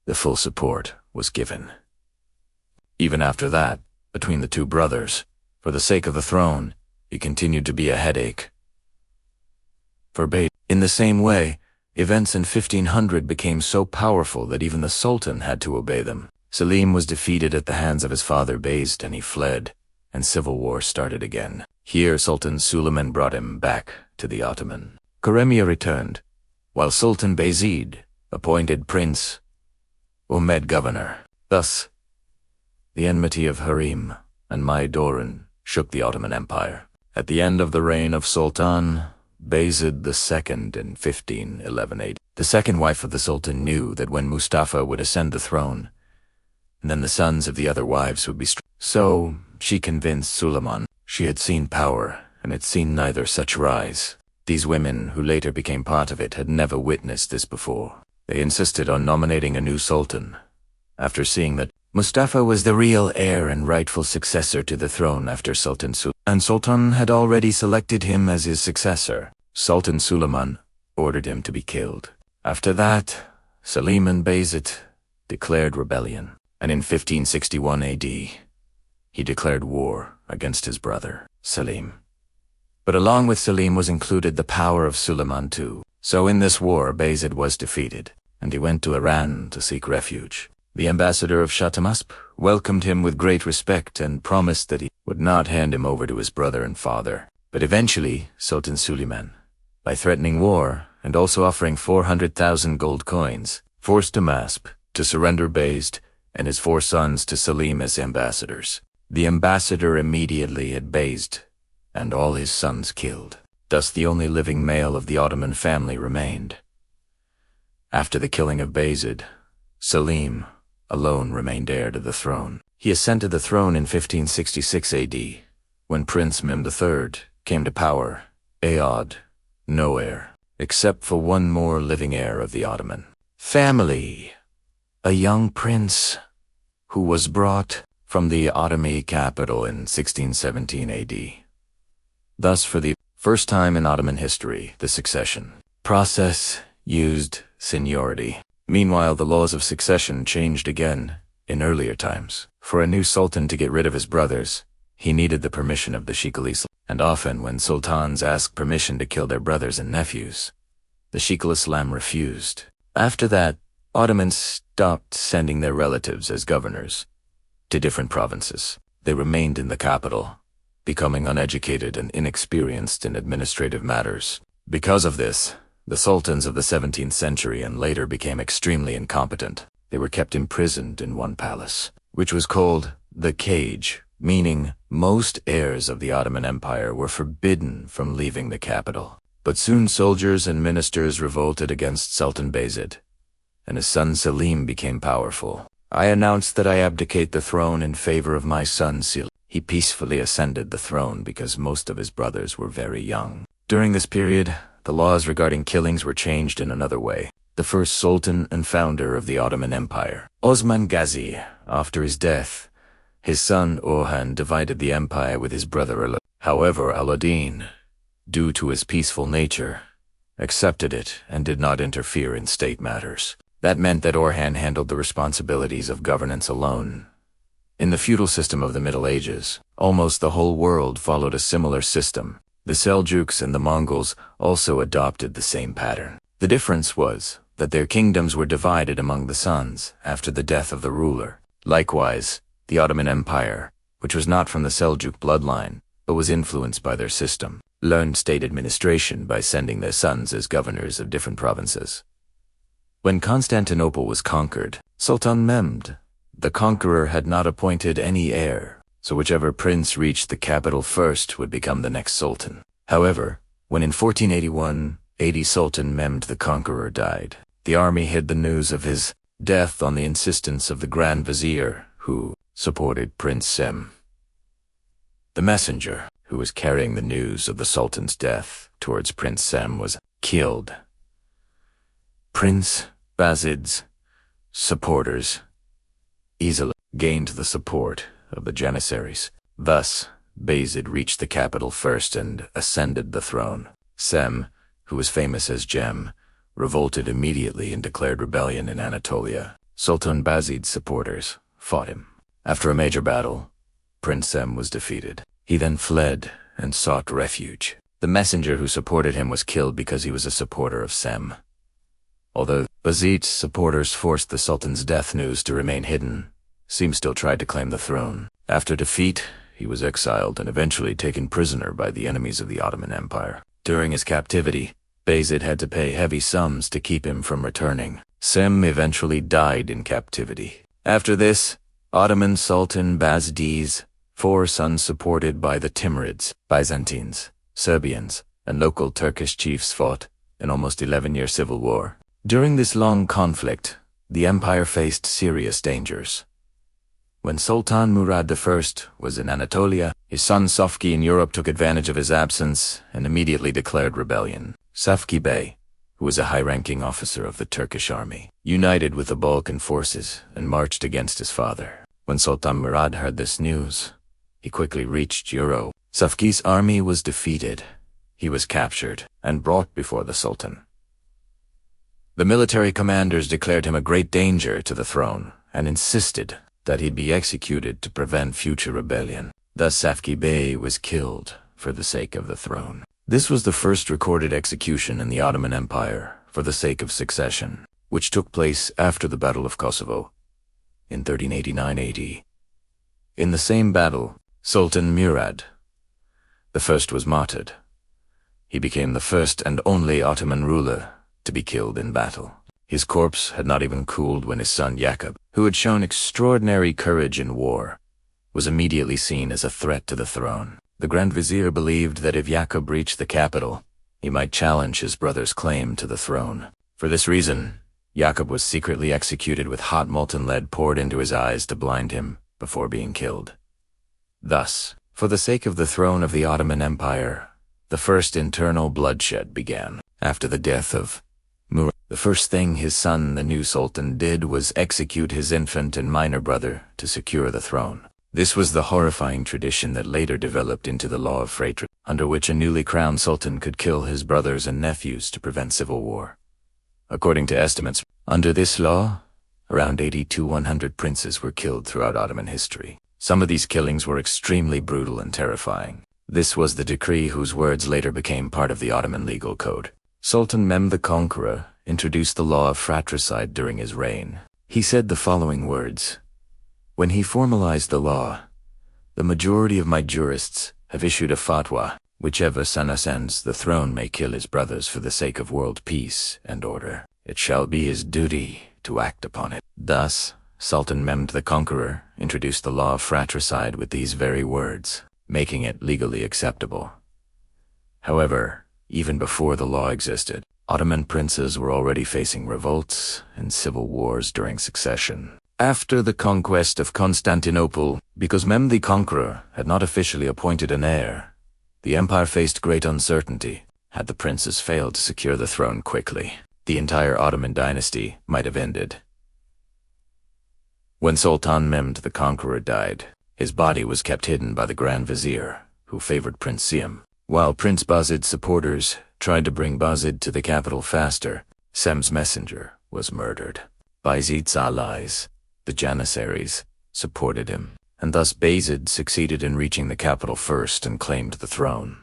the full support was given. Even after that, between the two brothers, for the sake of the throne, he continued to be a headache for Bayezid. In the same way, events in 1500 became so powerful that even the Sultan had to obey them. Selim was defeated at the hands of his father Bayezid and he fled, and civil war started again. Here Sultan Suleiman brought him back to the Ottoman. Hürrem returned, while Sultan Bayezid appointed Prince Mehmed governor. Thus, the enmity of Hurrem and Mahidevran shook the Ottoman Empire. At the end of the reign of Sultan Bayezid II in 1511 AD, the second wife of the Sultan knew that when Mustafa would ascend the throne, then the sons of the other wives would be so she convinced Suleiman. She had seen power and had seen neither such rise. These women, who later became part of it, had never witnessed this before. They insisted on nominating a new sultan, after seeing that Mustafa was the real heir and rightful successor to the throne after Sultan Suleiman, and Sultan had already selected him as his successor. Sultan Suleiman ordered him to be killed. After that, Selim and Bayezid declared rebellion, and in 1561 AD, he declared war against his brother, Selim. But along with Selim was included the power of Suleiman too. So in this war, Bayezid was defeated, and he went to Iran to seek refuge. The ambassador of Shah Tahmasp welcomed him with great respect and promised that he would not hand him over to his brother and father. But eventually, Sultan Suleiman, by threatening war and also offering 400,000 gold coins, forced Tahmasp to surrender Bayezid and his 4 sons to Selim as ambassadors. The ambassador immediately had Bayezid and all his sons killed. Thus the only living male of the Ottoman family remained. After the killing of Bayezid, Selim alone remained heir to the throne. He ascended the throne in 1566 AD, when Prince Mehmed III came to power. Ayod, no heir, except for one more living heir of the Ottoman family, a young prince who was brought from the Ottoman capital in 1617 AD. Thus, for the first time in Ottoman history, the succession process used seniority. Meanwhile, the laws of succession changed again in earlier times. For a new sultan to get rid of his brothers, he needed the permission of the Sheikh al-Islam. And often when sultans asked permission to kill their brothers and nephews, the Sheikh al-Islam refused. After that, Ottomans stopped sending their relatives as governors to different provinces. They remained in the capital, becoming uneducated and inexperienced in administrative matters. Because of this, the sultans of the 17th century and later became extremely incompetent. They were kept imprisoned in one palace, which was called the Cage, meaning most heirs of the Ottoman Empire were forbidden from leaving the capital. But soon soldiers and ministers revolted against Sultan Bayezid, and his son Selim became powerful. I announced that I abdicate the throne in favor of my son Selim. He peacefully ascended the throne because most of his brothers were very young. During this period, the laws regarding killings were changed in another way. The first sultan and founder of the Ottoman Empire, Osman Gazi, after his death, his son Orhan divided the empire with his brother Alauddin. However, Alauddin, due to his peaceful nature, accepted it and did not interfere in state matters. That meant that Orhan handled the responsibilities of governance alone. In the feudal system of the Middle Ages, almost the whole world followed a similar system. The Seljuks and the Mongols also adopted the same pattern. The difference was that their kingdoms were divided among the sons after the death of the ruler. Likewise, the Ottoman Empire, which was not from the Seljuk bloodline, but was influenced by their system, learned state administration by sending their sons as governors of different provinces. When Constantinople was conquered, Sultan Mehmed, the conqueror, had not appointed any heir, so whichever prince reached the capital first would become the next sultan. However, when in 1481 AD Sultan Mehmed the Conqueror died, the army hid the news of his death on the insistence of the Grand Vizier, who supported Prince Sem. The messenger, who was carrying the news of the Sultan's death towards Prince Sem, was killed. Prince Bayezid's supporters easily gained the support of the Janissaries. Thus, Bayezid reached the capital first and ascended the throne. Sem, who was famous as Jem, revolted immediately and declared rebellion in Anatolia. Sultan Bayezid's supporters fought him. After a major battle, Prince Sem was defeated. He then fled and sought refuge. The messenger who supported him was killed because he was a supporter of Sem. Although Bayezid's supporters forced the Sultan's death news to remain hidden, Sem still tried to claim the throne. After defeat, he was exiled and eventually taken prisoner by the enemies of the Ottoman Empire. During his captivity, Bayezid had to pay heavy sums to keep him from returning. Sem eventually died in captivity. After this, Ottoman Sultan Bayezid's 4 sons, supported by the Timurids, Byzantines, Serbians, and local Turkish chiefs, fought an almost 11-year civil war. During this long conflict, the empire faced serious dangers. When Sultan Murad I was in Anatolia, his son Safki in Europe took advantage of his absence and immediately declared rebellion. Safki Bey, who was a high-ranking officer of the Turkish army, united with the Balkan forces and marched against his father. When Sultan Murad heard this news, he quickly reached Europe. Safki's army was defeated. He was captured and brought before the Sultan. The military commanders declared him a great danger to the throne and insisted that he be executed to prevent future rebellion. Thus Safki Bey was killed for the sake of the throne. This was the first recorded execution in the Ottoman Empire for the sake of succession, which took place after the Battle of Kosovo in 1389 AD. In the same battle, Sultan Murad I was martyred. He became the first and only Ottoman ruler to be killed in battle. His corpse had not even cooled when his son Yakub, who had shown extraordinary courage in war, was immediately seen as a threat to the throne. The Grand Vizier believed that if Yakub reached the capital, he might challenge his brother's claim to the throne. For this reason, Yakub was secretly executed with hot molten lead poured into his eyes to blind him before being killed. Thus, for the sake of the throne of the Ottoman Empire, the first internal bloodshed began. After the death of Murad, the first thing his son, the new sultan, did was execute his infant and minor brother to secure the throne. This was the horrifying tradition that later developed into the law of Fratricide, under which a newly crowned sultan could kill his brothers and nephews to prevent civil war. According to estimates, under this law, around 80 to 100 princes were killed throughout Ottoman history. Some of these killings were extremely brutal and terrifying. This was the decree whose words later became part of the Ottoman legal code. Sultan Mehmed the Conqueror introduced the law of fratricide during his reign. He said the following words: "When he formalized the law, the majority of my jurists have issued a fatwa, whichever son ascends the throne may kill his brothers for the sake of world peace and order. It shall be his duty to act upon it." Thus, Sultan Mehmed the Conqueror introduced the law of fratricide with these very words, making it legally acceptable. However, even before the law existed, Ottoman princes were already facing revolts and civil wars during succession. After the conquest of Constantinople, because Mehmed the Conqueror had not officially appointed an heir, the empire faced great uncertainty. Had the princes failed to secure the throne quickly, the entire Ottoman dynasty might have ended. When Sultan Mehmed the Conqueror died, his body was kept hidden by the Grand Vizier, who favored Prince Selim. While Prince Bayezid's supporters tried to bring Bayezid to the capital faster, Sem's messenger was murdered. Bayezid's allies, the Janissaries, supported him, and thus Bayezid succeeded in reaching the capital first and claimed the throne.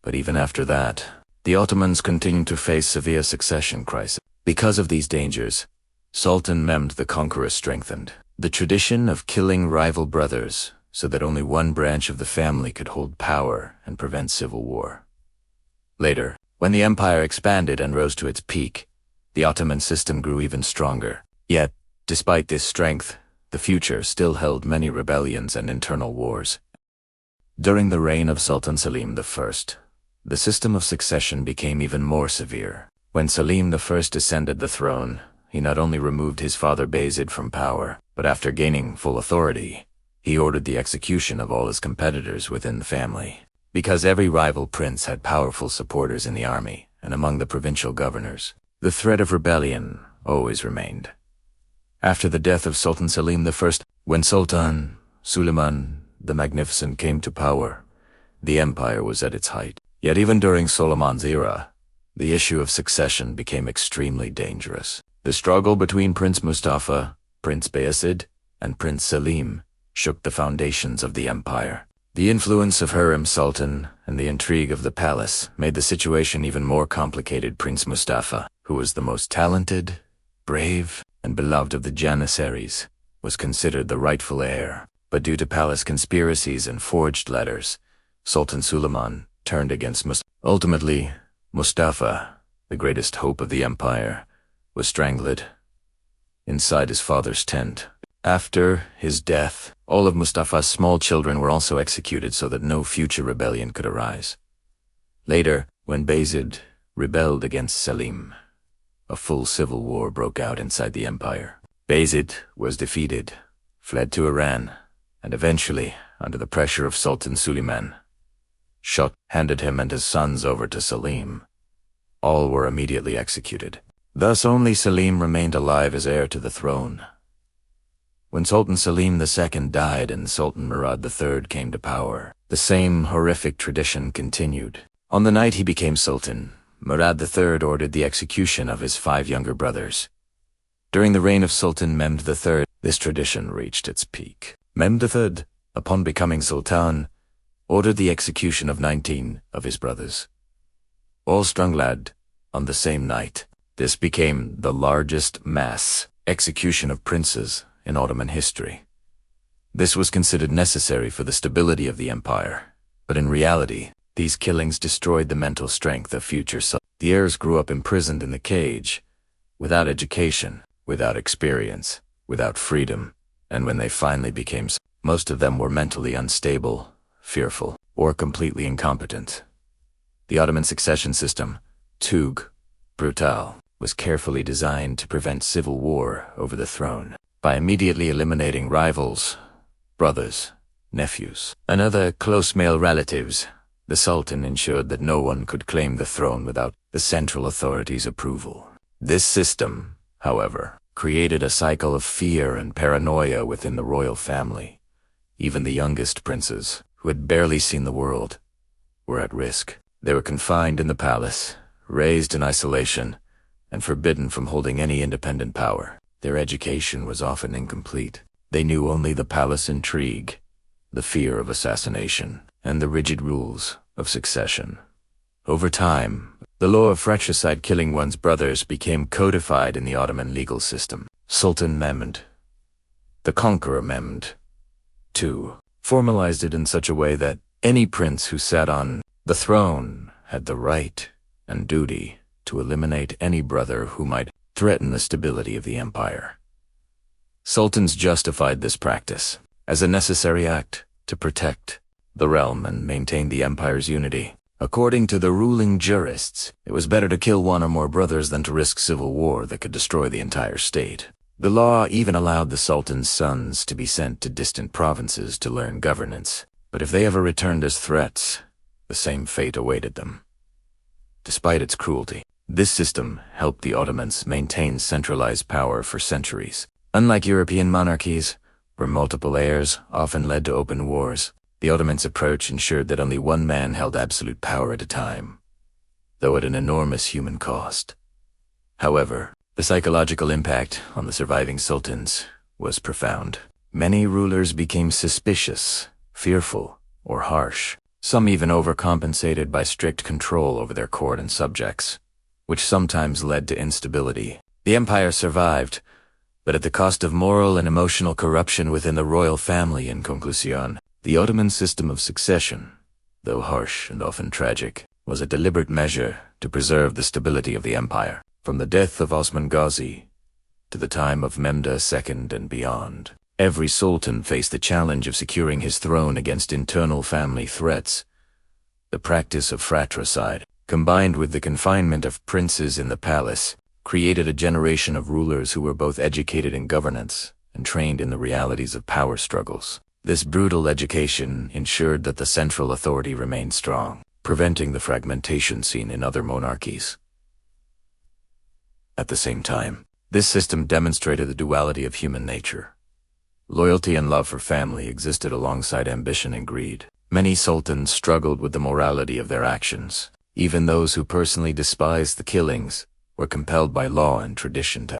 But even after that, the Ottomans continued to face severe succession crisis. Because of these dangers, Sultan Mehmed the Conqueror strengthened the tradition of killing rival brothers so that only one branch of the family could hold power and prevent civil war. Later, when the empire expanded and rose to its peak, the Ottoman system grew even stronger. Yet, despite this strength, the future still held many rebellions and internal wars. During the reign of Sultan Selim I, the system of succession became even more severe. When Selim I ascended the throne, he not only removed his father Bayezid from power, but after gaining full authority, he ordered the execution of all his competitors within the family. Because every rival prince had powerful supporters in the army and among the provincial governors, the threat of rebellion always remained. After the death of Sultan Selim I, when Sultan Suleiman the Magnificent came to power, the empire was at its height. Yet even during Suleiman's era, the issue of succession became extremely dangerous. The struggle between Prince Mustafa, Prince Bayezid, and Prince Selim shook the foundations of the empire. The influence of Hürrem Sultan and the intrigue of the palace made the situation even more complicated. Prince Mustafa, who was the most talented, brave, and beloved of the Janissaries, was considered the rightful heir. But due to palace conspiracies and forged letters, Sultan Suleiman turned against Mustafa. Ultimately, Mustafa, the greatest hope of the empire, was strangled inside his father's tent. After his death, all of Mustafa's small children were also executed so that no future rebellion could arise. Later, when Bayezid rebelled against Selim, a full civil war broke out inside the empire. Bayezid was defeated, fled to Iran, and eventually, under the pressure of Sultan Suleiman, handed him and his sons over to Selim. All were immediately executed. Thus only Selim remained alive as heir to the throne. When Sultan Selim II died and Sultan Mehmed III came to power, the same horrific tradition continued. On the night he became Sultan, Mehmed III ordered the execution of his 5 younger brothers. During the reign of Sultan Mehmed III, this tradition reached its peak. Mehmed III, upon becoming Sultan, ordered the execution of 19 of his brothers, all strangled on the same night. This became the largest mass execution of princes in Ottoman history. This was considered necessary for the stability of the empire, but in reality, these killings destroyed the mental strength of future sultans. The heirs grew up imprisoned in the cage, without education, without experience, without freedom, and when they finally became sultans, most of them were mentally unstable, fearful, or completely incompetent. The Ottoman succession system, Tug, brutal, was carefully designed to prevent civil war over the throne. By immediately eliminating rivals, brothers, nephews, and other close male relatives, the Sultan ensured that no one could claim the throne without the central authorities' approval. This system, however, created a cycle of fear and paranoia within the royal family. Even the youngest princes, who had barely seen the world, were at risk. They were confined in the palace, raised in isolation, and forbidden from holding any independent power. Their education was often incomplete. They knew only the palace intrigue, the fear of assassination, and the rigid rules of succession. Over time, the law of fratricide, killing one's brothers, became codified in the Ottoman legal system. Sultan Mehmed, the Conqueror Mehmed II, formalized it in such a way that any prince who sat on the throne had the right and duty to eliminate any brother who might threaten the stability of the empire. Sultans justified this practice as a necessary act to protect the realm and maintain the empire's unity. According to the ruling jurists, it was better to kill one or more brothers than to risk civil war that could destroy the entire state. The law even allowed the sultan's sons to be sent to distant provinces to learn governance, but if they ever returned as threats, the same fate awaited them. Despite its cruelty, this system helped the Ottomans maintain centralized power for centuries. Unlike European monarchies, where multiple heirs often led to open wars, the Ottomans' approach ensured that only one man held absolute power at a time, though at an enormous human cost. However, the psychological impact on the surviving sultans was profound. Many rulers became suspicious, fearful, or harsh. Some even overcompensated by strict control over their court and subjects, which sometimes led to instability. The empire survived, but at the cost of moral and emotional corruption within the royal family. In conclusion, the Ottoman system of succession, though harsh and often tragic, was a deliberate measure to preserve the stability of the empire. From the death of Osman Ghazi to the time of Mehmed II and beyond, every sultan faced the challenge of securing his throne against internal family threats. The practice of fratricide, combined with the confinement of princes in the palace, created a generation of rulers who were both educated in governance and trained in the realities of power struggles. This brutal education ensured that the central authority remained strong, preventing the fragmentation seen in other monarchies. At the same time, this system demonstrated the duality of human nature. Loyalty and love for family existed alongside ambition and greed. Many sultans struggled with the morality of their actions. Even those who personally despised the killings were compelled by law and tradition to